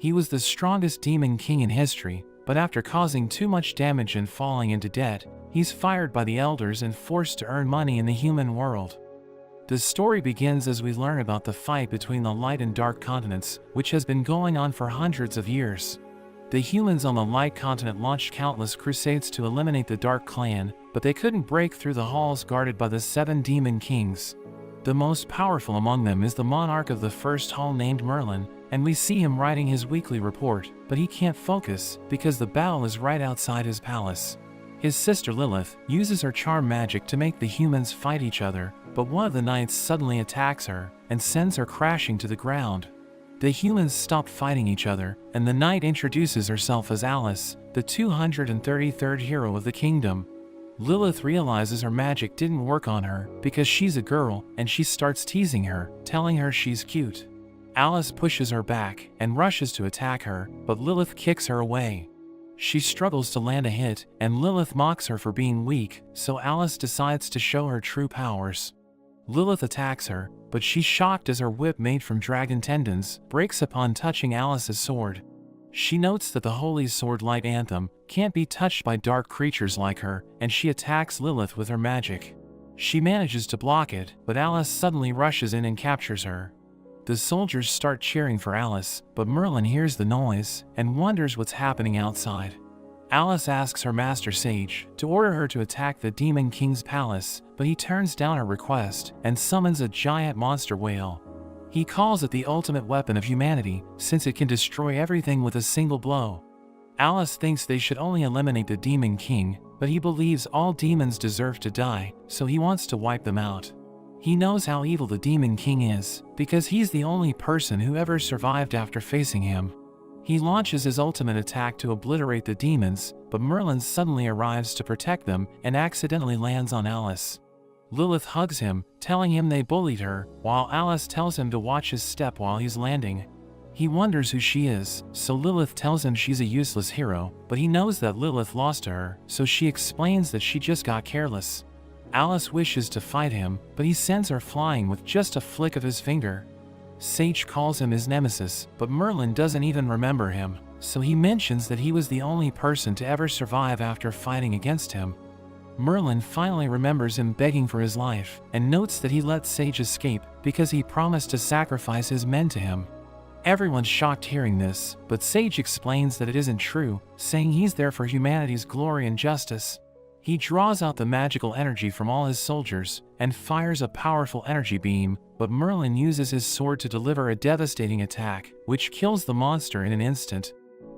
He was the strongest demon king in history, but after causing too much damage and falling into debt, he's fired by the elders and forced to earn money in the human world. The story begins as we learn about the fight between the light and dark continents, which has been going on for hundreds of years. The humans on the light continent launched countless crusades to eliminate the dark clan, but they couldn't break through the halls guarded by the 7 demon kings. The most powerful among them is the monarch of the first hall named Merlin, and we see him writing his weekly report, but he can't focus because the battle is right outside his palace. His sister Lilith uses her charm magic to make the humans fight each other, but one of the knights suddenly attacks her and sends her crashing to the ground. The humans stop fighting each other, and the knight introduces herself as Alice, the 233rd hero of the kingdom. Lilith realizes her magic didn't work on her because she's a girl, and she starts teasing her, telling her she's cute. Alice pushes her back and rushes to attack her, but Lilith kicks her away. She struggles to land a hit, and Lilith mocks her for being weak, so Alice decides to show her true powers. Lilith attacks her, but she's shocked as her whip made from dragon tendons breaks upon touching Alice's sword. She notes that the Holy Sword Light Anthem can't be touched by dark creatures like her, and she attacks Lilith with her magic. She manages to block it, but Alice suddenly rushes in and captures her. The soldiers start cheering for Alice, but Merlin hears the noise and wonders what's happening outside. Alice asks her master Sage to order her to attack the Demon King's palace, but he turns down her request and summons a giant monster whale. He calls it the ultimate weapon of humanity, since it can destroy everything with a single blow. Alice thinks they should only eliminate the Demon King, but he believes all demons deserve to die, so he wants to wipe them out. He knows how evil the Demon King is, because he's the only person who ever survived after facing him. He launches his ultimate attack to obliterate the demons, but Merlin suddenly arrives to protect them and accidentally lands on Alice. Lilith hugs him, telling him they bullied her, while Alice tells him to watch his step while he's landing. He wonders who she is, so Lilith tells him she's a useless hero, but he knows that Lilith lost to her, so she explains that she just got careless. Alice wishes to fight him, but he sends her flying with just a flick of his finger. Sage calls him his nemesis, but Merlin doesn't even remember him, so he mentions that he was the only person to ever survive after fighting against him. Merlin finally remembers him begging for his life, and notes that he let Sage escape because he promised to sacrifice his men to him. Everyone's shocked hearing this, but Sage explains that it isn't true, saying he's there for humanity's glory and justice. He draws out the magical energy from all his soldiers and fires a powerful energy beam, but Merlin uses his sword to deliver a devastating attack, which kills the monster in an instant.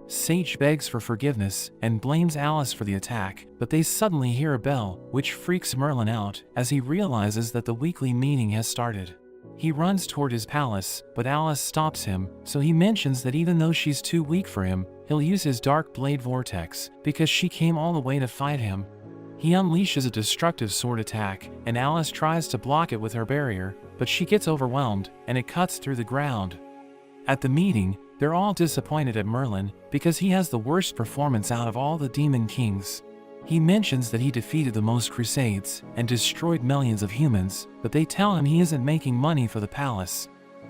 Sage begs for forgiveness and blames Alice for the attack, but they suddenly hear a bell, which freaks Merlin out as he realizes that the weekly meeting has started. He runs toward his palace, but Alice stops him, so he mentions that even though she's too weak for him, he'll use his dark blade vortex because she came all the way to fight him. He unleashes a destructive sword attack, and Alice tries to block it with her barrier, but she gets overwhelmed, and it cuts through the ground. At the meeting, they're all disappointed at Merlin because he has the worst performance out of all the Demon Kings. He mentions that he defeated the most crusades and destroyed millions of humans, but they tell him he isn't making money for the palace.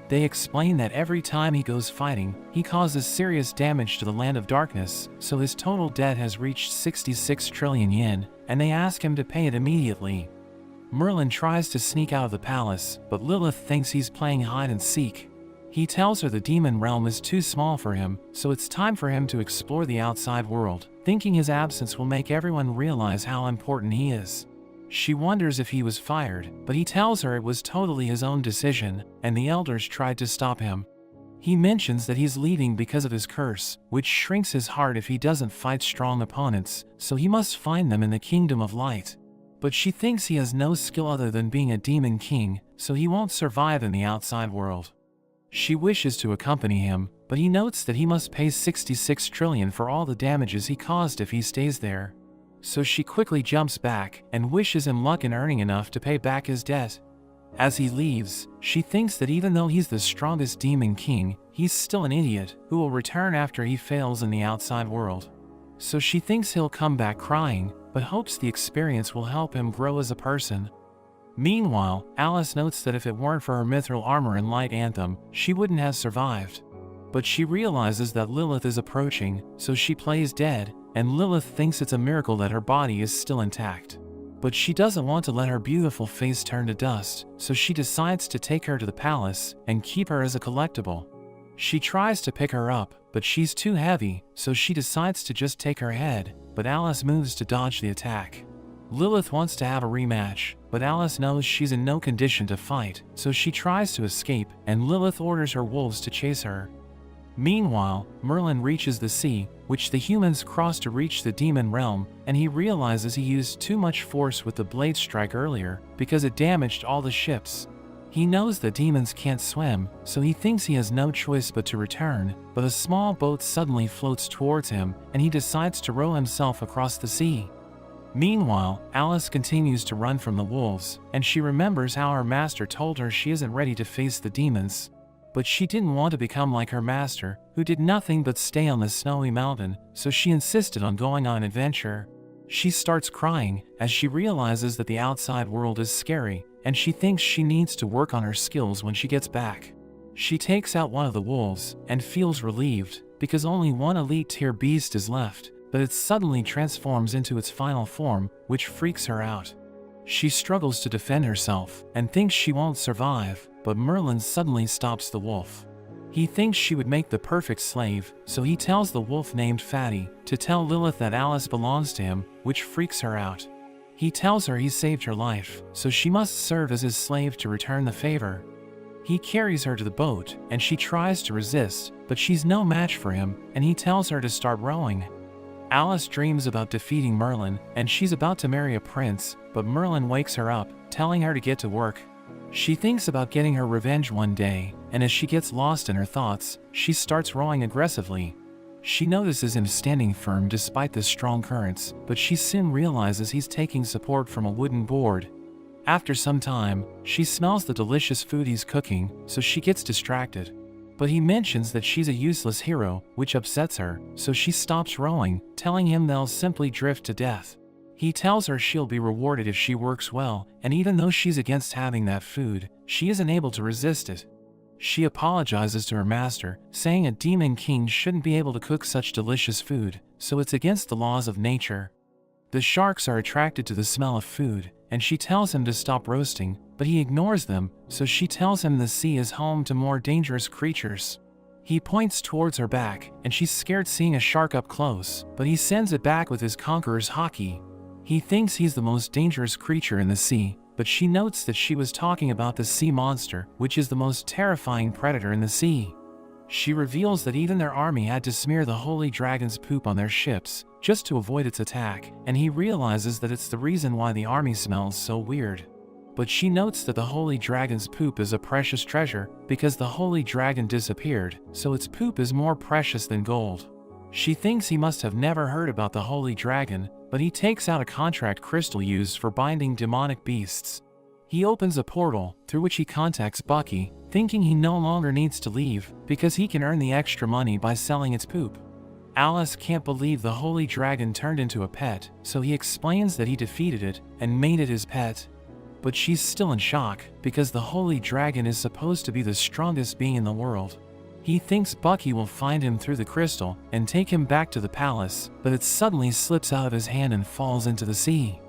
They explain that every time he goes fighting, he causes serious damage to the Land of Darkness, so his total debt has reached 66 trillion yen, and they ask him to pay it immediately. Merlin tries to sneak out of the palace, but Lilith thinks he's playing hide and seek. He tells her the demon realm is too small for him, so it's time for him to explore the outside world, thinking his absence will make everyone realize how important he is. She wonders if he was fired, but he tells her it was totally his own decision, and the elders tried to stop him. He mentions that he's leaving because of his curse, which shrinks his heart if he doesn't fight strong opponents, so he must find them in the Kingdom of Light. But she thinks he has no skill other than being a demon king, so he won't survive in the outside world. She wishes to accompany him, but he notes that he must pay 66 trillion for all the damages he caused if he stays there. So she quickly jumps back and wishes him luck in earning enough to pay back his debt. As he leaves, she thinks that even though he's the strongest demon king, he's still an idiot who will return after he fails in the outside world. So she thinks he'll come back crying, but hopes the experience will help him grow as a person. Meanwhile, Alice notes that if it weren't for her mithril armor and light anthem, she wouldn't have survived. But she realizes that Lilith is approaching, so she plays dead, and Lilith thinks it's a miracle that her body is still intact. But she doesn't want to let her beautiful face turn to dust, so she decides to take her to the palace and keep her as a collectible. She tries to pick her up, but she's too heavy, so she decides to just take her head, but Alice moves to dodge the attack. Lilith wants to have a rematch, but Alice knows she's in no condition to fight, so she tries to escape, and Lilith orders her wolves to chase her. Meanwhile, Merlin reaches the sea, which the humans cross to reach the demon realm, and he realizes he used too much force with the blade strike earlier, because it damaged all the ships. He knows that demons can't swim, so he thinks he has no choice but to return, but a small boat suddenly floats towards him, and he decides to row himself across the sea. Meanwhile, Alice continues to run from the wolves, and she remembers how her master told her she isn't ready to face the demons. But she didn't want to become like her master, who did nothing but stay on the snowy mountain, so she insisted on going on an adventure. She starts crying, as she realizes that the outside world is scary, and she thinks she needs to work on her skills when she gets back. She takes out one of the wolves, and feels relieved, because only one elite tier beast is left, but it suddenly transforms into its final form, which freaks her out. She struggles to defend herself, and thinks she won't survive, but Merlin suddenly stops the wolf. He thinks she would make the perfect slave, so he tells the wolf named Fatty to tell Lilith that Alice belongs to him, which freaks her out. He tells her he saved her life, so she must serve as his slave to return the favor. He carries her to the boat, and she tries to resist, but she's no match for him, and he tells her to start rowing. Alice dreams about defeating Merlin, and she's about to marry a prince, but Merlin wakes her up, telling her to get to work. She thinks about getting her revenge one day, and as she gets lost in her thoughts, she starts rowing aggressively. She notices him standing firm despite the strong currents, but she soon realizes he's taking support from a wooden board. After some time, she smells the delicious food he's cooking, so she gets distracted. But he mentions that she's a useless hero, which upsets her, so she stops rowing, telling him they'll simply drift to death. He tells her she'll be rewarded if she works well, and even though she's against having that food, she isn't able to resist it. She apologizes to her master, saying a demon king shouldn't be able to cook such delicious food, so it's against the laws of nature. The sharks are attracted to the smell of food, and she tells him to stop roasting, but he ignores them, so she tells him the sea is home to more dangerous creatures. He points towards her back, and she's scared seeing a shark up close, but he sends it back with his conqueror's hockey. He thinks he's the most dangerous creature in the sea, but she notes that she was talking about the sea monster, which is the most terrifying predator in the sea. She reveals that even their army had to smear the holy dragon's poop on their ships, just to avoid its attack, and he realizes that it's the reason why the army smells so weird. But she notes that the holy dragon's poop is a precious treasure, because the holy dragon disappeared, so its poop is more precious than gold. She thinks he must have never heard about the holy dragon, but he takes out a contract crystal used for binding demonic beasts. He opens a portal, through which he contacts Bucky, thinking he no longer needs to leave, because he can earn the extra money by selling its poop. Alice can't believe the holy dragon turned into a pet, so he explains that he defeated it, and made it his pet. But she's still in shock, because the holy dragon is supposed to be the strongest being in the world. He thinks Bucky will find him through the crystal, and take him back to the palace, but it suddenly slips out of his hand and falls into the sea.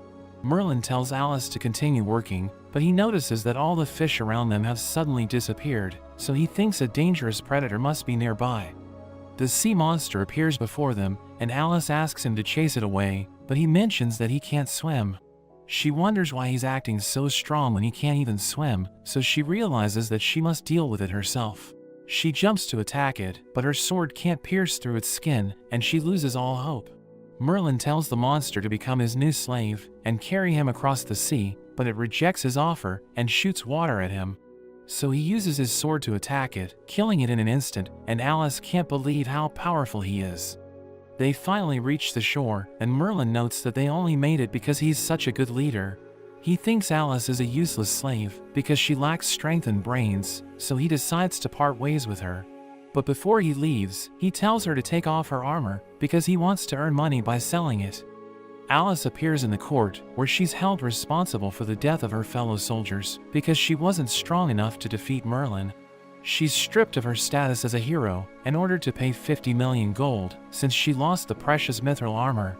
Merlin tells Alice to continue working, but he notices that all the fish around them have suddenly disappeared, so he thinks a dangerous predator must be nearby. The sea monster appears before them, and Alice asks him to chase it away, but he mentions that he can't swim. She wonders why he's acting so strong when he can't even swim, so she realizes that she must deal with it herself. She jumps to attack it, but her sword can't pierce through its skin, and she loses all hope. Merlin tells the monster to become his new slave, and carry him across the sea, but it rejects his offer, and shoots water at him. So he uses his sword to attack it, killing it in an instant, and Alice can't believe how powerful he is. They finally reach the shore, and Merlin notes that they only made it because he's such a good leader. He thinks Alice is a useless slave, because she lacks strength and brains, so he decides to part ways with her. But before he leaves, he tells her to take off her armor, because he wants to earn money by selling it. Alice appears in the court, where she's held responsible for the death of her fellow soldiers, because she wasn't strong enough to defeat Merlin. She's stripped of her status as a hero and ordered to pay 50 million gold since she lost the precious mithril armor.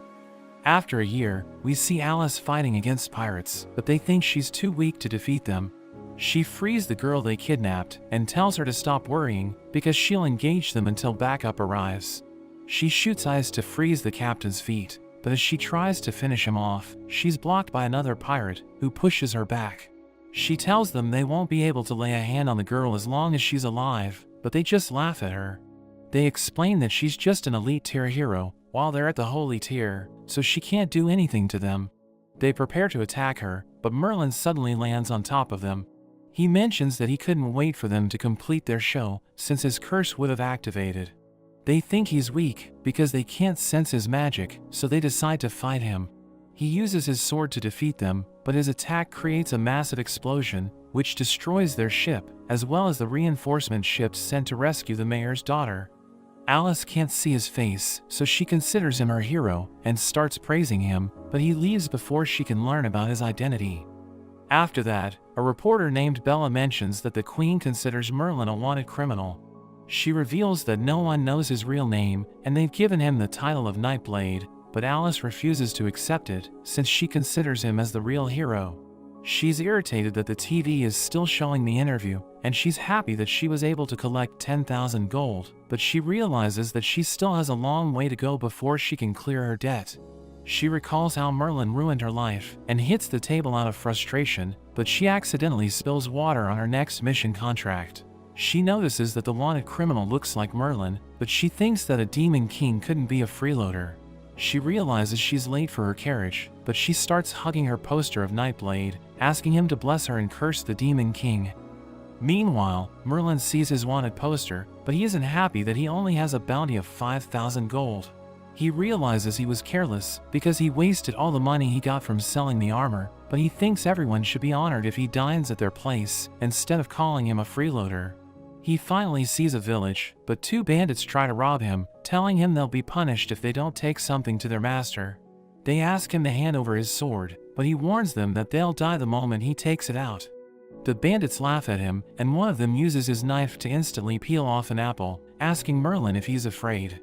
After a year, we see Alice fighting against pirates, but they think she's too weak to defeat them. She frees the girl they kidnapped and tells her to stop worrying because she'll engage them until backup arrives. She shoots ice to freeze the captain's feet, but as she tries to finish him off, she's blocked by another pirate who pushes her back. She tells them they won't be able to lay a hand on the girl as long as she's alive, but they just laugh at her. They explain that she's just an elite tier hero while they're at the holy tier, so she can't do anything to them. They prepare to attack her, but Merlin suddenly lands on top of them. He mentions that he couldn't wait for them to complete their show since his curse would have activated. They think he's weak because they can't sense his magic, so they decide to fight him. He uses his sword to defeat them, but his attack creates a massive explosion, which destroys their ship, as well as the reinforcement ships sent to rescue the mayor's daughter. Alice can't see his face, so she considers him her hero and starts praising him, but he leaves before she can learn about his identity. After that, a reporter named Bella mentions that the Queen considers Merlin a wanted criminal. She reveals that no one knows his real name and they've given him the title of Nightblade, but Alice refuses to accept it since she considers him as the real hero. She's irritated that the TV is still showing the interview, and she's happy that she was able to collect 10,000 gold, but she realizes that she still has a long way to go before she can clear her debt. She recalls how Merlin ruined her life and hits the table out of frustration, but she accidentally spills water on her next mission contract. She notices that the wanted criminal looks like Merlin, but she thinks that a demon king couldn't be a freeloader. She realizes she's late for her carriage, but she starts hugging her poster of Nightblade, asking him to bless her and curse the demon king. Meanwhile, Merlin sees his wanted poster, but he isn't happy that he only has a bounty of 5,000 gold. He realizes he was careless because he wasted all the money he got from selling the armor, but he thinks everyone should be honored if he dines at their place instead of calling him a freeloader. He finally sees a village, but two bandits try to rob him, telling him they'll be punished if they don't take something to their master. They ask him to hand over his sword, but he warns them that they'll die the moment he takes it out. The bandits laugh at him, and one of them uses his knife to instantly peel off an apple, asking Merlin if he's afraid.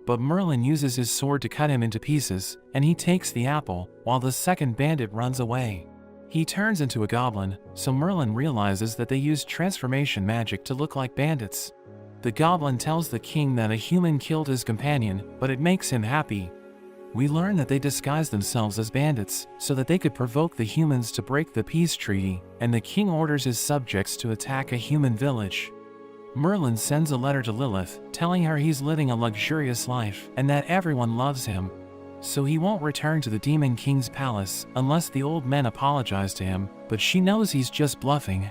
But Merlin uses his sword to cut him into pieces, and he takes the apple, while the second bandit runs away. He turns into a goblin, so Merlin realizes that they used transformation magic to look like bandits. The goblin tells the king that a human killed his companion, but it makes him happy. We learn that they disguised themselves as bandits so that they could provoke the humans to break the peace treaty, and the king orders his subjects to attack a human village. Merlin sends a letter to Lilith, telling her he's living a luxurious life and that everyone loves him. So he won't return to the Demon King's palace unless the old men apologize to him, but she knows he's just bluffing.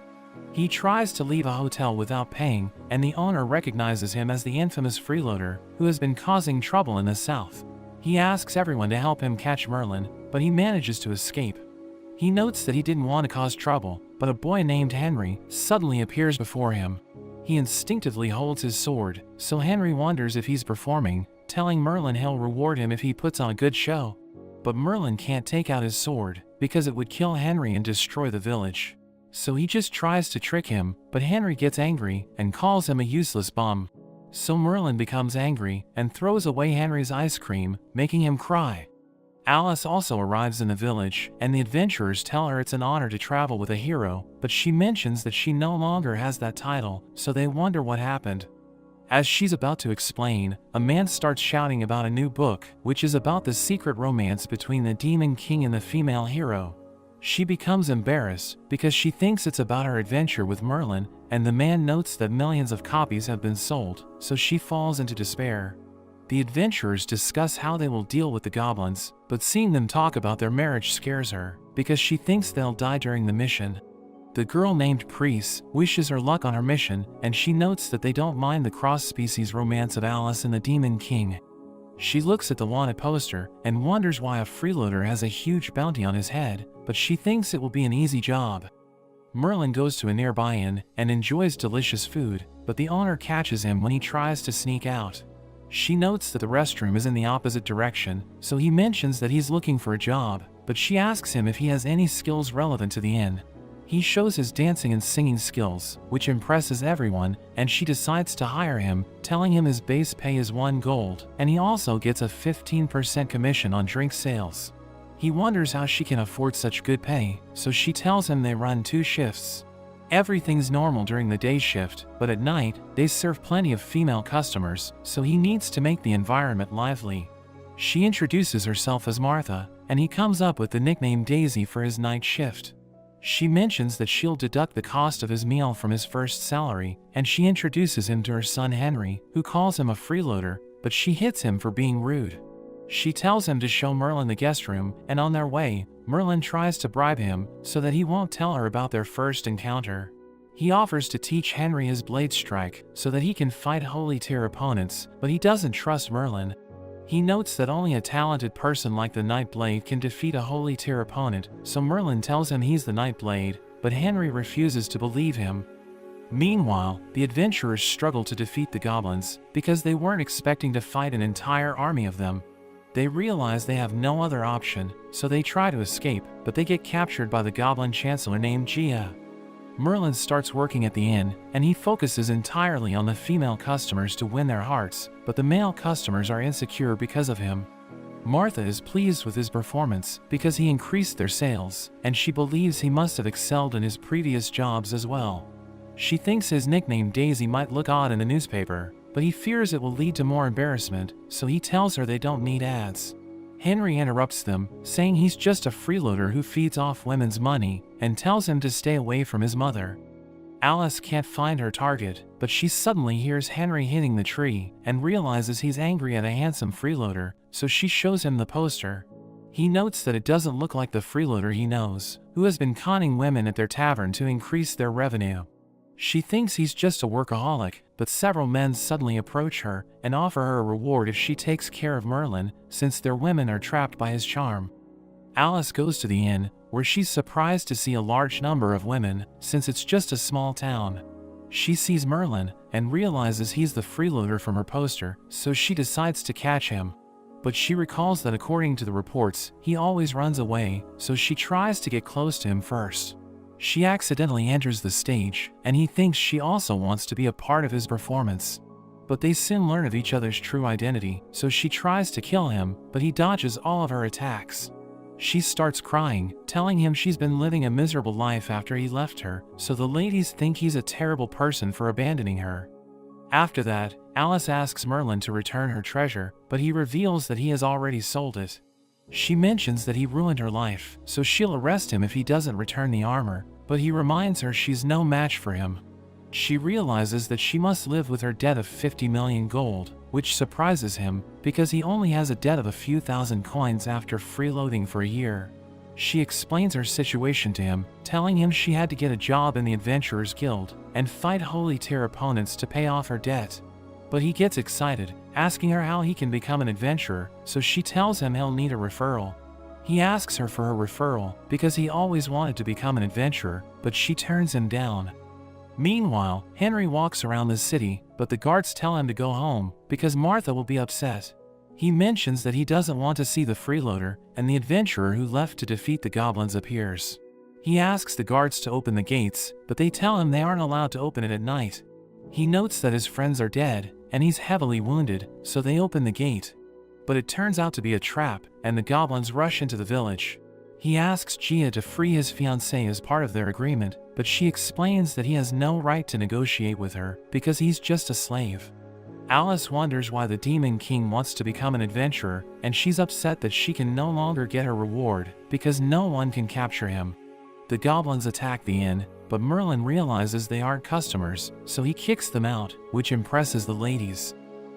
He tries to leave a hotel without paying, and the owner recognizes him as the infamous freeloader who has been causing trouble in the south. He asks everyone to help him catch Merlin, but he manages to escape. He notes that he didn't want to cause trouble, but a boy named Henry suddenly appears before him. He instinctively holds his sword, so Henry wonders if he's performing, telling Merlin he'll reward him if he puts on a good show. But Merlin can't take out his sword, because it would kill Henry and destroy the village. So he just tries to trick him, but Henry gets angry and calls him a useless bum. So Merlin becomes angry and throws away Henry's ice cream, making him cry. Alice also arrives in the village, and the adventurers tell her it's an honor to travel with a hero, but she mentions that she no longer has that title, so they wonder what happened. As she's about to explain, a man starts shouting about a new book, which is about the secret romance between the Demon King and the female hero. She becomes embarrassed because she thinks it's about her adventure with Merlin, and the man notes that millions of copies have been sold, so she falls into despair. The adventurers discuss how they will deal with the goblins, but seeing them talk about their marriage scares her, because she thinks they'll die during the mission. The girl named Priest wishes her luck on her mission, and she notes that they don't mind the cross-species romance of Alice and the Demon King. She looks at the wanted poster and wonders why a freeloader has a huge bounty on his head, but she thinks it will be an easy job. Merlin goes to a nearby inn and enjoys delicious food, but the owner catches him when he tries to sneak out. She notes that the restroom is in the opposite direction, so he mentions that he's looking for a job, but she asks him if he has any skills relevant to the inn. He shows his dancing and singing skills, which impresses everyone, and she decides to hire him, telling him his base pay is 1 gold, and he also gets a 15% commission on drink sales. He wonders how she can afford such good pay, so she tells him they run 2 shifts. Everything's normal during the day shift, but at night, they serve plenty of female customers, so he needs to make the environment lively. She introduces herself as Martha, and he comes up with the nickname Daisy for his night shift. She mentions that she'll deduct the cost of his meal from his first salary, and she introduces him to her son Henry, who calls him a freeloader, but she hits him for being rude. She tells him to show Merlin the guest room, and on their way, Merlin tries to bribe him so that he won't tell her about their first encounter. He offers to teach Henry his blade strike so that he can fight holy tier opponents, but he doesn't trust Merlin. He notes that only a talented person like the Nightblade can defeat a holy tier opponent, so Merlin tells him he's the Nightblade, but Henry refuses to believe him. Meanwhile, the adventurers struggle to defeat the goblins because they weren't expecting to fight an entire army of them. They realize they have no other option, so they try to escape, but they get captured by the goblin chancellor named Gia. Merlin starts working at the inn, and he focuses entirely on the female customers to win their hearts, but the male customers are insecure because of him. Martha is pleased with his performance because he increased their sales, and she believes he must have excelled in his previous jobs as well. She thinks his nickname Daisy might look odd in the newspaper, but he fears it will lead to more embarrassment, so he tells her they don't need ads. Henry interrupts them, saying he's just a freeloader who feeds off women's money, and tells him to stay away from his mother. Alice can't find her target, but she suddenly hears Henry hitting the tree, and realizes he's angry at a handsome freeloader, so she shows him the poster. He notes that it doesn't look like the freeloader he knows, who has been conning women at their tavern to increase their revenue. She thinks he's just a workaholic, but several men suddenly approach her and offer her a reward if she takes care of Merlin, since their women are trapped by his charm. Alice goes to the inn, where she's surprised to see a large number of women, since it's just a small town. She sees Merlin and realizes he's the freeloader from her poster, so she decides to catch him. But she recalls that according to the reports, he always runs away, so she tries to get close to him first. She accidentally enters the stage, and he thinks she also wants to be a part of his performance. But they soon learn of each other's true identity, so she tries to kill him, but he dodges all of her attacks. She starts crying, telling him she's been living a miserable life after he left her, so the ladies think he's a terrible person for abandoning her. After that, Alice asks Merlin to return her treasure, but he reveals that he has already sold it. She mentions that he ruined her life, so she'll arrest him if he doesn't return the armor, but he reminds her she's no match for him. She realizes that she must live with her debt of 50 million gold, which surprises him, because he only has a debt of a few thousand coins after freeloading for a year. She explains her situation to him, telling him she had to get a job in the Adventurers Guild, and fight holy tier opponents to pay off her debt. But he gets excited, asking her how he can become an adventurer, so she tells him he'll need a referral. He asks her for her referral, because he always wanted to become an adventurer, but she turns him down. Meanwhile, Henry walks around the city, but the guards tell him to go home, because Martha will be upset. He mentions that he doesn't want to see the freeloader, and the adventurer who left to defeat the goblins appears. He asks the guards to open the gates, but they tell him they aren't allowed to open it at night. He notes that his friends are dead, and he's heavily wounded, so they open the gate. But it turns out to be a trap, and the goblins rush into the village. He asks Gia to free his fiancée as part of their agreement, but she explains that he has no right to negotiate with her, because he's just a slave. Alice wonders why the Demon King wants to become an adventurer, and she's upset that she can no longer get her reward, because no one can capture him. The goblins attack the inn, but Merlin realizes they aren't customers, so he kicks them out, which impresses the ladies.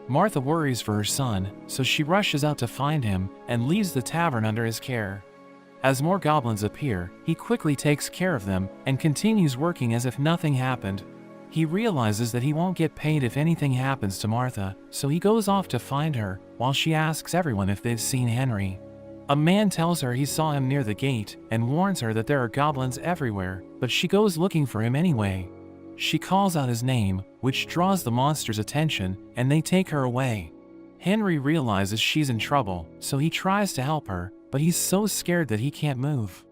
Martha worries for her son, so she rushes out to find him, and leaves the tavern under his care. As more goblins appear, he quickly takes care of them, and continues working as if nothing happened. He realizes that he won't get paid if anything happens to Martha, so he goes off to find her, while she asks everyone if they've seen Henry. A man tells her he saw him near the gate, and warns her that there are goblins everywhere, but she goes looking for him anyway. She calls out his name, which draws the monster's attention, and they take her away. Henry realizes she's in trouble, so he tries to help her, but he's so scared that he can't move.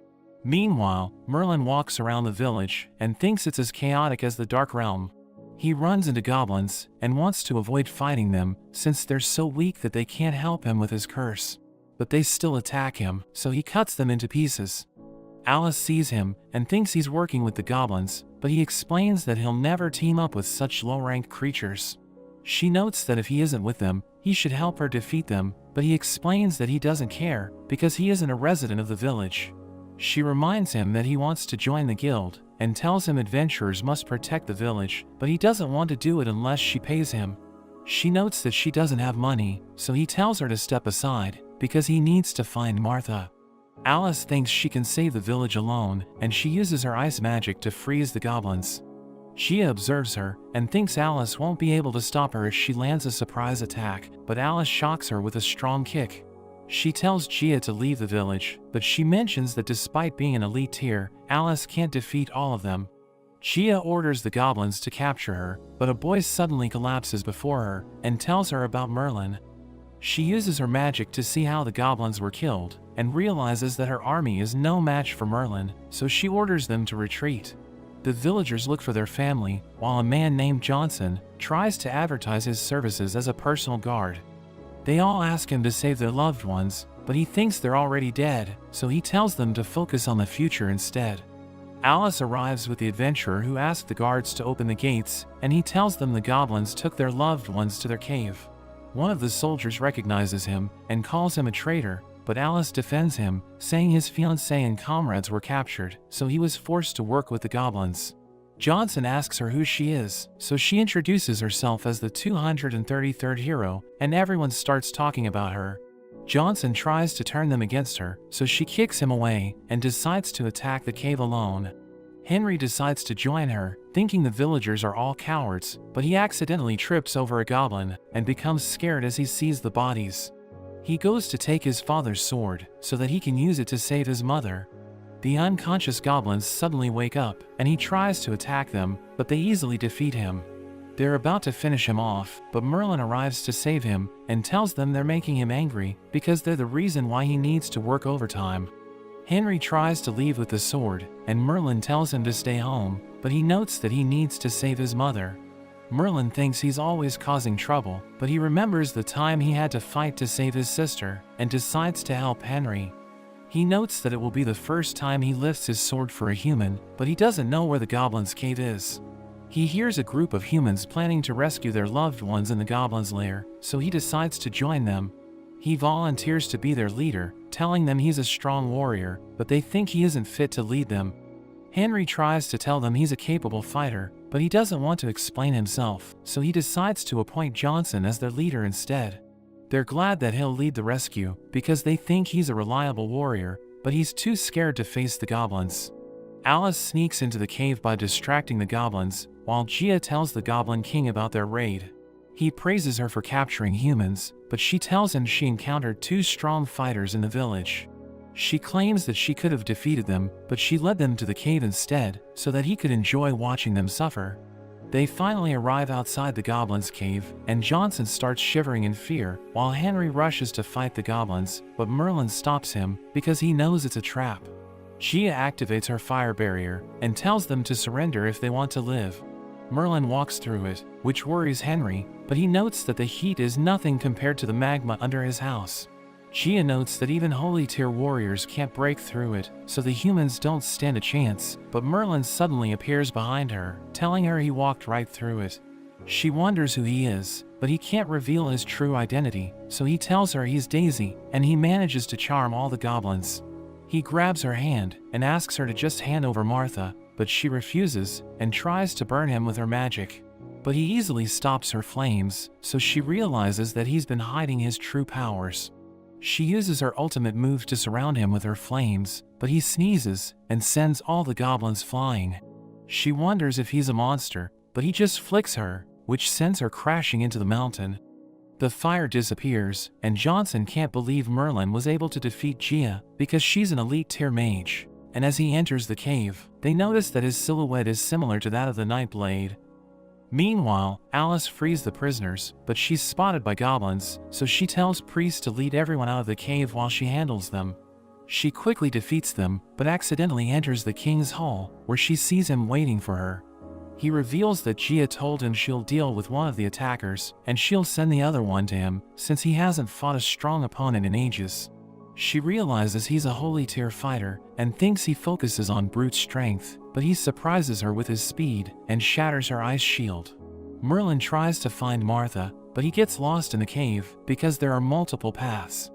Meanwhile, Merlin walks around the village and thinks it's as chaotic as the Dark Realm. He runs into goblins and wants to avoid fighting them since they're so weak that they can't help him with his curse. But they still attack him, so he cuts them into pieces. Alice sees him and thinks he's working with the goblins, but he explains that he'll never team up with such low-ranked creatures. She notes that if he isn't with them, he should help her defeat them, but he explains that he doesn't care because he isn't a resident of the village. She reminds him that he wants to join the guild and tells him adventurers must protect the village, but he doesn't want to do it unless she pays him. She notes that she doesn't have money, so he tells her to step aside because he needs to find Martha. Alice thinks she can save the village alone, and she uses her ice magic to freeze the goblins. Gia observes her and thinks Alice won't be able to stop her if she lands a surprise attack, but Alice shocks her with a strong kick. She tells Gia to leave the village, but she mentions that despite being an elite tier, Alice can't defeat all of them. Gia orders the goblins to capture her, but a boy suddenly collapses before her and tells her about Merlin. She uses her magic to see how the goblins were killed, and realizes that her army is no match for Merlin, so she orders them to retreat. The villagers look for their family, while a man named Johnson tries to advertise his services as a personal guard. They all ask him to save their loved ones, but he thinks they're already dead, so he tells them to focus on the future instead. Alice arrives with the adventurer who asks the guards to open the gates, and he tells them the goblins took their loved ones to their cave. One of the soldiers recognizes him and calls him a traitor, but Alice defends him, saying his fiancée and comrades were captured, so he was forced to work with the goblins. Johnson asks her who she is, so she introduces herself as the 233rd hero, and everyone starts talking about her. Johnson tries to turn them against her, so she kicks him away and decides to attack the cave alone. Henry decides to join her, thinking the villagers are all cowards, but he accidentally trips over a goblin and becomes scared as he sees the bodies. He goes to take his father's sword so that he can use it to save his mother. The unconscious goblins suddenly wake up, and he tries to attack them, but they easily defeat him. They're about to finish him off, but Merlin arrives to save him and tells them they're making him angry because they're the reason why he needs to work overtime. Henry tries to leave with the sword, and Merlin tells him to stay home, but he notes that he needs to save his mother. Merlin thinks he's always causing trouble, but he remembers the time he had to fight to save his sister, and decides to help Henry. He notes that it will be the first time he lifts his sword for a human, but he doesn't know where the goblin's cave is. He hears a group of humans planning to rescue their loved ones in the goblin's lair, so he decides to join them. He volunteers to be their leader, telling them he's a strong warrior, but they think he isn't fit to lead them. Henry tries to tell them he's a capable fighter, but he doesn't want to explain himself, so he decides to appoint Johnson as their leader instead. They're glad that he'll lead the rescue, because they think he's a reliable warrior, but he's too scared to face the goblins. Alice sneaks into the cave by distracting the goblins, while Gia tells the Goblin King about their raid. He praises her for capturing humans, but she tells him she encountered 2 strong fighters in the village. She claims that she could have defeated them, but she led them to the cave instead, so that he could enjoy watching them suffer. They finally arrive outside the goblin's cave, and Johnson starts shivering in fear, while Henry rushes to fight the goblins, but Merlin stops him because he knows it's a trap. Gia activates her fire barrier and tells them to surrender if they want to live. Merlin walks through it, which worries Henry, but he notes that the heat is nothing compared to the magma under his house. Gia notes that even holy tier warriors can't break through it, so the humans don't stand a chance, but Merlin suddenly appears behind her, telling her he walked right through it. She wonders who he is, but he can't reveal his true identity, so he tells her he's Daisy, and he manages to charm all the goblins. He grabs her hand and asks her to just hand over Martha, but she refuses and tries to burn him with her magic. But he easily stops her flames, so she realizes that he's been hiding his true powers. She uses her ultimate move to surround him with her flames, but he sneezes and sends all the goblins flying. She wonders if he's a monster, but he just flicks her, which sends her crashing into the mountain. The fire disappears, and Johnson can't believe Merlin was able to defeat Gia because she's an elite tier mage. And as he enters the cave, they notice that his silhouette is similar to that of the Nightblade. Meanwhile, Alice frees the prisoners, but she's spotted by goblins, so she tells Priest to lead everyone out of the cave while she handles them. She quickly defeats them, but accidentally enters the king's hall, where she sees him waiting for her. He reveals that Gia told him she'll deal with one of the attackers, and she'll send the other one to him, since he hasn't fought a strong opponent in ages. She realizes he's a holy tier fighter, and thinks he focuses on brute strength, but he surprises her with his speed, and shatters her ice shield. Merlin tries to find Martha, but he gets lost in the cave, because there are multiple paths.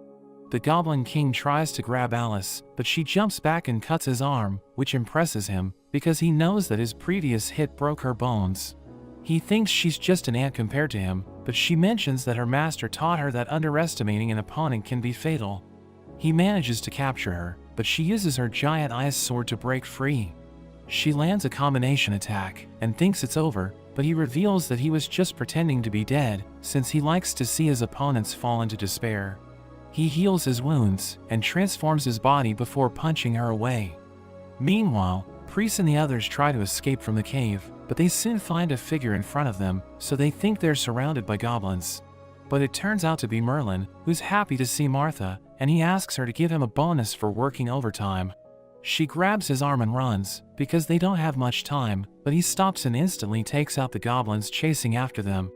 The Goblin King tries to grab Alice, but she jumps back and cuts his arm, which impresses him, because he knows that his previous hit broke her bones. He thinks she's just an ant compared to him, but she mentions that her master taught her that underestimating an opponent can be fatal. He manages to capture her, but she uses her giant ice sword to break free. She lands a combination attack, and thinks it's over, but he reveals that he was just pretending to be dead, since he likes to see his opponents fall into despair. He heals his wounds, and transforms his body before punching her away. Meanwhile, Priest and the others try to escape from the cave, but they soon find a figure in front of them, so they think they're surrounded by goblins. But it turns out to be Merlin, who's happy to see Martha, and he asks her to give him a bonus for working overtime. She grabs his arm and runs, because they don't have much time, but he stops and instantly takes out the goblins chasing after them.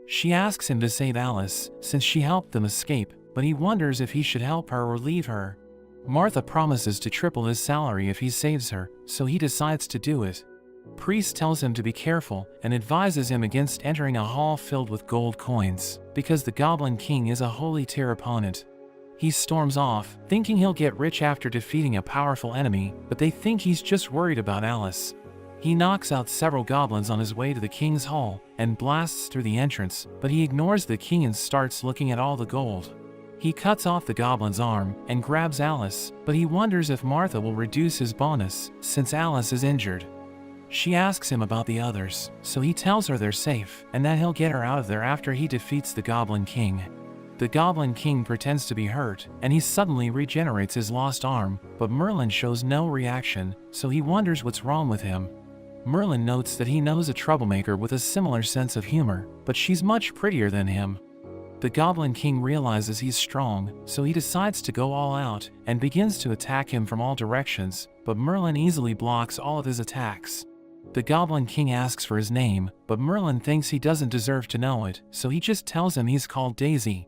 She asks him to save Alice, since she helped them escape, but he wonders if he should help her or leave her. Martha promises to triple his salary if he saves her, so he decides to do it. Priest tells him to be careful, and advises him against entering a hall filled with gold coins, because the Goblin King is a holy tier opponent. He storms off, thinking he'll get rich after defeating a powerful enemy, but they think he's just worried about Alice. He knocks out several goblins on his way to the king's hall, and blasts through the entrance, but he ignores the king and starts looking at all the gold. He cuts off the goblin's arm, and grabs Alice, but he wonders if Martha will reduce his bonus, since Alice is injured. She asks him about the others, so he tells her they're safe, and that he'll get her out of there after he defeats the Goblin King. The Goblin King pretends to be hurt, and he suddenly regenerates his lost arm, but Merlin shows no reaction, so he wonders what's wrong with him. Merlin notes that he knows a troublemaker with a similar sense of humor, but she's much prettier than him. The Goblin King realizes he's strong, so he decides to go all out, and begins to attack him from all directions, but Merlin easily blocks all of his attacks. The Goblin King asks for his name, but Merlin thinks he doesn't deserve to know it, so he just tells him he's called Daisy.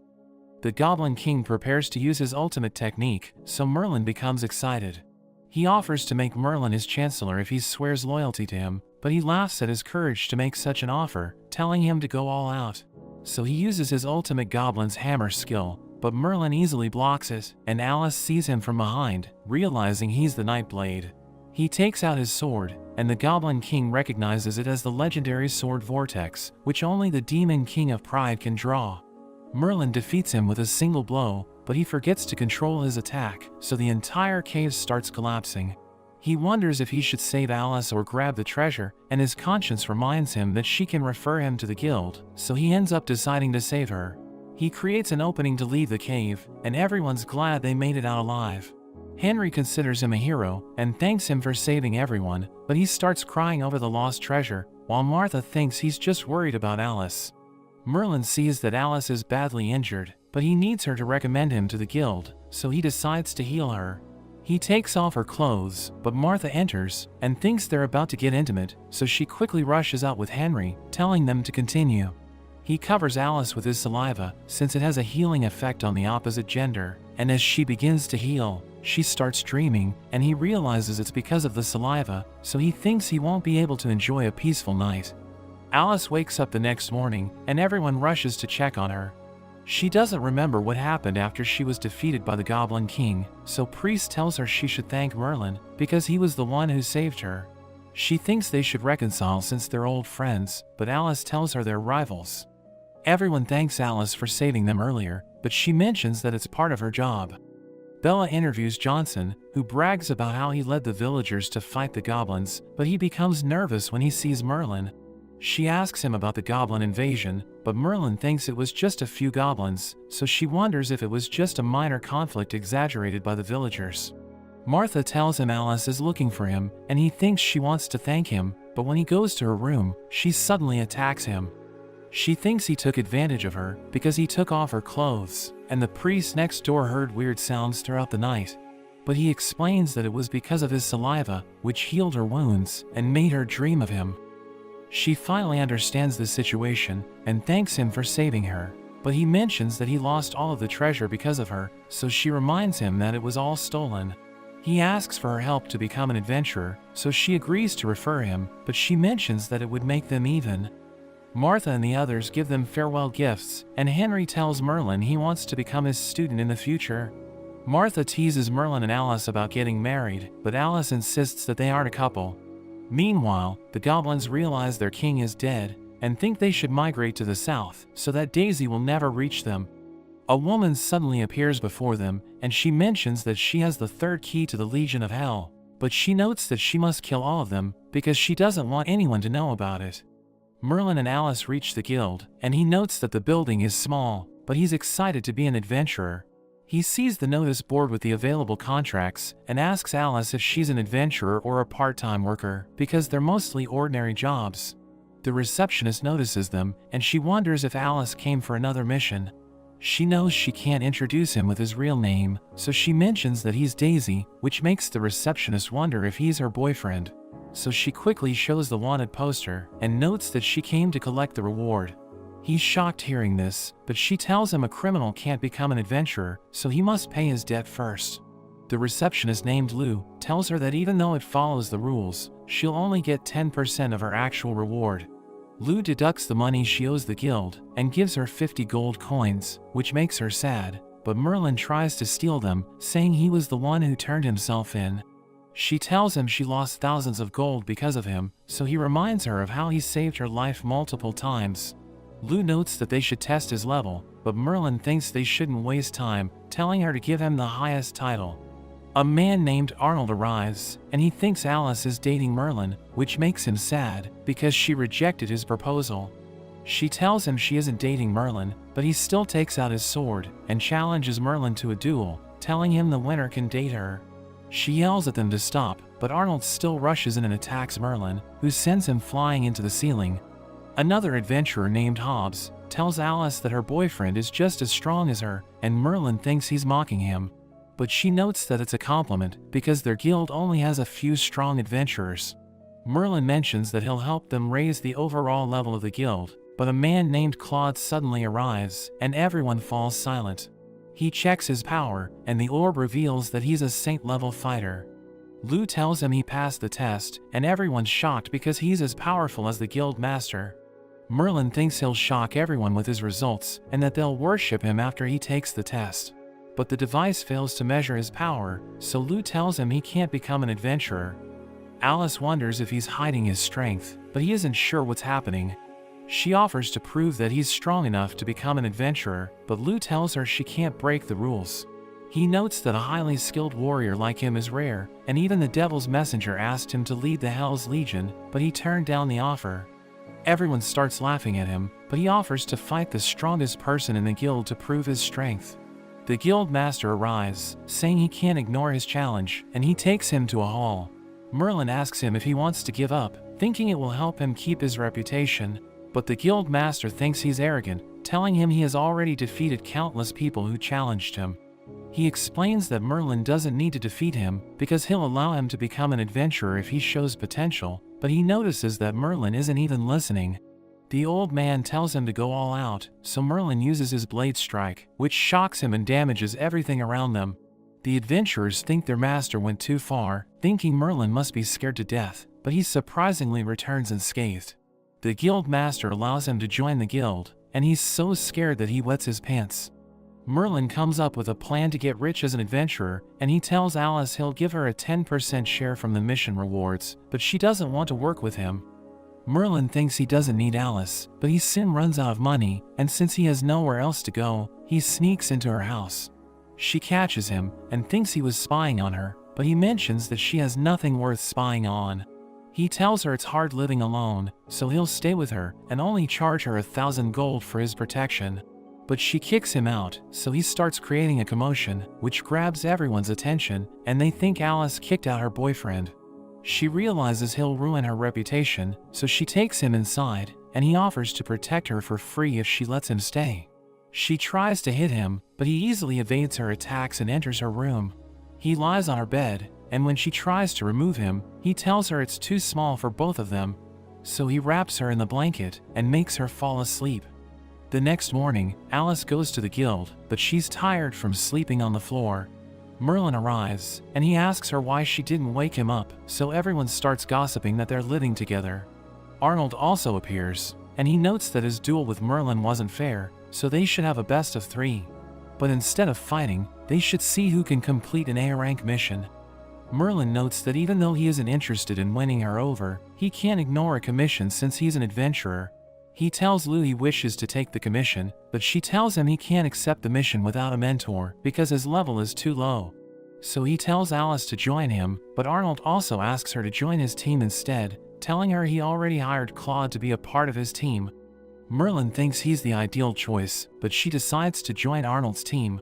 The Goblin King prepares to use his ultimate technique, so Merlin becomes excited. He offers to make Merlin his chancellor if he swears loyalty to him, but he laughs at his courage to make such an offer, telling him to go all out. So he uses his ultimate goblin's hammer skill, but Merlin easily blocks it, and Alice sees him from behind, realizing he's the Nightblade. He takes out his sword, and the Goblin King recognizes it as the legendary sword Vortex, which only the Demon King of Pride can draw. Merlin defeats him with a single blow, but he forgets to control his attack, so the entire cave starts collapsing. He wonders if he should save Alice or grab the treasure, and his conscience reminds him that she can refer him to the guild, so he ends up deciding to save her. He creates an opening to leave the cave, and everyone's glad they made it out alive. Henry considers him a hero, and thanks him for saving everyone, but he starts crying over the lost treasure, while Martha thinks he's just worried about Alice. Merlin sees that Alice is badly injured, but he needs her to recommend him to the guild, so he decides to heal her. He takes off her clothes, but Martha enters, and thinks they're about to get intimate, so she quickly rushes out with Henry, telling them to continue. He covers Alice with his saliva, since it has a healing effect on the opposite gender, and as she begins to heal, she starts dreaming, and he realizes it's because of the saliva, so he thinks he won't be able to enjoy a peaceful night. Alice wakes up the next morning, and everyone rushes to check on her. She doesn't remember what happened after she was defeated by the Goblin King, so Priest tells her she should thank Merlin, because he was the one who saved her. She thinks they should reconcile since they're old friends, but Alice tells her they're rivals. Everyone thanks Alice for saving them earlier, but she mentions that it's part of her job. Bella interviews Johnson, who brags about how he led the villagers to fight the goblins, but he becomes nervous when he sees Merlin. She asks him about the goblin invasion, but Merlin thinks it was just a few goblins, so she wonders if it was just a minor conflict exaggerated by the villagers. Martha tells him Alice is looking for him, and he thinks she wants to thank him, but when he goes to her room, she suddenly attacks him. She thinks he took advantage of her, because he took off her clothes, and the priest next door heard weird sounds throughout the night. but he explains that it was because of his saliva, which healed her wounds and made her dream of him. She finally understands the situation and thanks him for saving her, but he mentions that he lost all of the treasure because of her, so she reminds him that it was all stolen. He asks for her help to become an adventurer, so she agrees to refer him, but she mentions that it would make them even. Martha and the others give them farewell gifts, and Henry tells Merlin he wants to become his student in the future. Martha teases Merlin and Alice about getting married, but Alice insists that they aren't a couple. Meanwhile, the goblins realize their king is dead, and think they should migrate to the south, so that Daisy will never reach them. A woman suddenly appears before them, and she mentions that she has the third key to the Legion of Hell, but she notes that she must kill all of them, because she doesn't want anyone to know about it. Merlin and Alice reach the guild, and he notes that the building is small, but he's excited to be an adventurer. He sees the notice board with the available contracts, and asks Alice if she's an adventurer or a part-time worker, because they're mostly ordinary jobs. The receptionist notices them, and she wonders if Alice came for another mission. She knows she can't introduce him with his real name, so she mentions that he's Daisy, which makes the receptionist wonder if he's her boyfriend. So she quickly shows the wanted poster, and notes that she came to collect the reward. He's shocked hearing this, but she tells him a criminal can't become an adventurer, so he must pay his debt first. The receptionist named Lou tells her that even though it follows the rules, she'll only get 10% of her actual reward. Lou deducts the money she owes the guild, and gives her 50 gold coins, which makes her sad, but Merlin tries to steal them, saying he was the one who turned himself in. She tells him she lost thousands of gold because of him, so he reminds her of how he saved her life multiple times. Lou notes that they should test his level, but Merlin thinks they shouldn't waste time, telling her to give him the highest title. A man named Arnold arrives, and he thinks Alice is dating Merlin, which makes him sad, because she rejected his proposal. She tells him she isn't dating Merlin, but he still takes out his sword, and challenges Merlin to a duel, telling him the winner can date her. She yells at them to stop, but Arnold still rushes in and attacks Merlin, who sends him flying into the ceiling. Another adventurer named Hobbs tells Alice that her boyfriend is just as strong as her, and Merlin thinks he's mocking him. But she notes that it's a compliment, because their guild only has a few strong adventurers. Merlin mentions that he'll help them raise the overall level of the guild, but a man named Claude suddenly arrives, and everyone falls silent. He checks his power, and the orb reveals that he's a saint-level fighter. Lou tells him he passed the test, and everyone's shocked because he's as powerful as the guild master. Merlin thinks he'll shock everyone with his results, and that they'll worship him after he takes the test. But the device fails to measure his power, so Lou tells him he can't become an adventurer. Alice wonders if he's hiding his strength, but he isn't sure what's happening. She offers to prove that he's strong enough to become an adventurer, but Lou tells her she can't break the rules. He notes that a highly skilled warrior like him is rare, and even the Devil's Messenger asked him to lead the Hell's Legion, but he turned down the offer. Everyone starts laughing at him, but he offers to fight the strongest person in the guild to prove his strength. The guild master arrives, saying he can't ignore his challenge, and he takes him to a hall. Merlin asks him if he wants to give up, thinking it will help him keep his reputation, but the guild master thinks he's arrogant, telling him he has already defeated countless people who challenged him. He explains that Merlin doesn't need to defeat him, because he'll allow him to become an adventurer if he shows potential, but he notices that Merlin isn't even listening. The old man tells him to go all out, so Merlin uses his blade strike, which shocks him and damages everything around them. The adventurers think their master went too far, thinking Merlin must be scared to death, but he surprisingly returns unscathed. The guild master allows him to join the guild, and he's so scared that he wets his pants. Merlin comes up with a plan to get rich as an adventurer, and he tells Alice he'll give her a 10% share from the mission rewards, but she doesn't want to work with him. Merlin thinks he doesn't need Alice, but he soon runs out of money, and since he has nowhere else to go, he sneaks into her house. She catches him, and thinks he was spying on her, but he mentions that she has nothing worth spying on. He tells her it's hard living alone, so he'll stay with her, and only charge her 1,000 gold for his protection. But she kicks him out, so he starts creating a commotion, which grabs everyone's attention, and they think Alice kicked out her boyfriend. She realizes he'll ruin her reputation, so she takes him inside, and he offers to protect her for free if she lets him stay. She tries to hit him, but he easily evades her attacks and enters her room. He lies on her bed, and when she tries to remove him, he tells her it's too small for both of them. So he wraps her in the blanket and makes her fall asleep. The next morning, Alice goes to the guild, but she's tired from sleeping on the floor. Merlin arrives, and he asks her why she didn't wake him up, so everyone starts gossiping that they're living together. Arnold also appears, and he notes that his duel with Merlin wasn't fair, so they should have a best of 3. But instead of fighting, they should see who can complete an A-rank mission. Merlin notes that even though he isn't interested in winning her over, he can't ignore a commission since he's an adventurer. He tells Lou he wishes to take the commission, but she tells him he can't accept the mission without a mentor because his level is too low. So he tells Alice to join him, but Arnold also asks her to join his team instead, telling her he already hired Claude to be a part of his team. Merlin thinks he's the ideal choice, but she decides to join Arnold's team.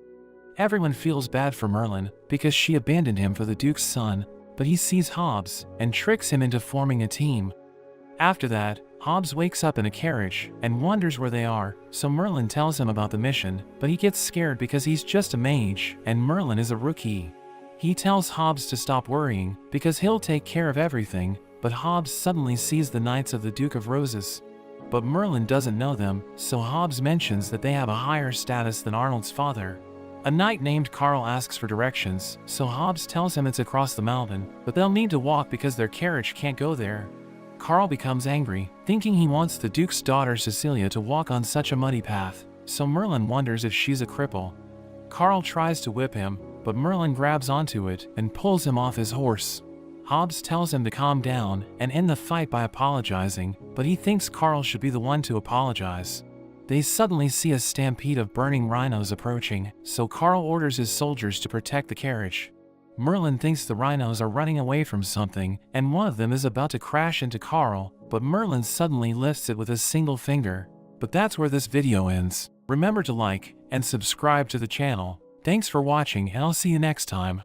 Everyone feels bad for Merlin because she abandoned him for the Duke's son, but he sees Hobbs and tricks him into forming a team. After that, Hobbs wakes up in a carriage and wonders where they are, so Merlin tells him about the mission, but he gets scared because he's just a mage and Merlin is a rookie. He tells Hobbs to stop worrying because he'll take care of everything, but Hobbs suddenly sees the Knights of the Duke of Roses. But Merlin doesn't know them, so Hobbs mentions that they have a higher status than Arnold's father. A knight named Carl asks for directions, so Hobbs tells him it's across the mountain, but they'll need to walk because their carriage can't go there. Carl becomes angry, thinking he wants the Duke's daughter Cecilia to walk on such a muddy path, so Merlin wonders if she's a cripple. Carl tries to whip him, but Merlin grabs onto it and pulls him off his horse. Hobbs tells him to calm down and end the fight by apologizing, but he thinks Carl should be the one to apologize. They suddenly see a stampede of burning rhinos approaching, so Carl orders his soldiers to protect the carriage. Merlin thinks the rhinos are running away from something, and one of them is about to crash into Carl, but Merlin suddenly lifts it with a single finger. But that's where this video ends. Remember to like and subscribe to the channel. Thanks for watching, and I'll see you next time.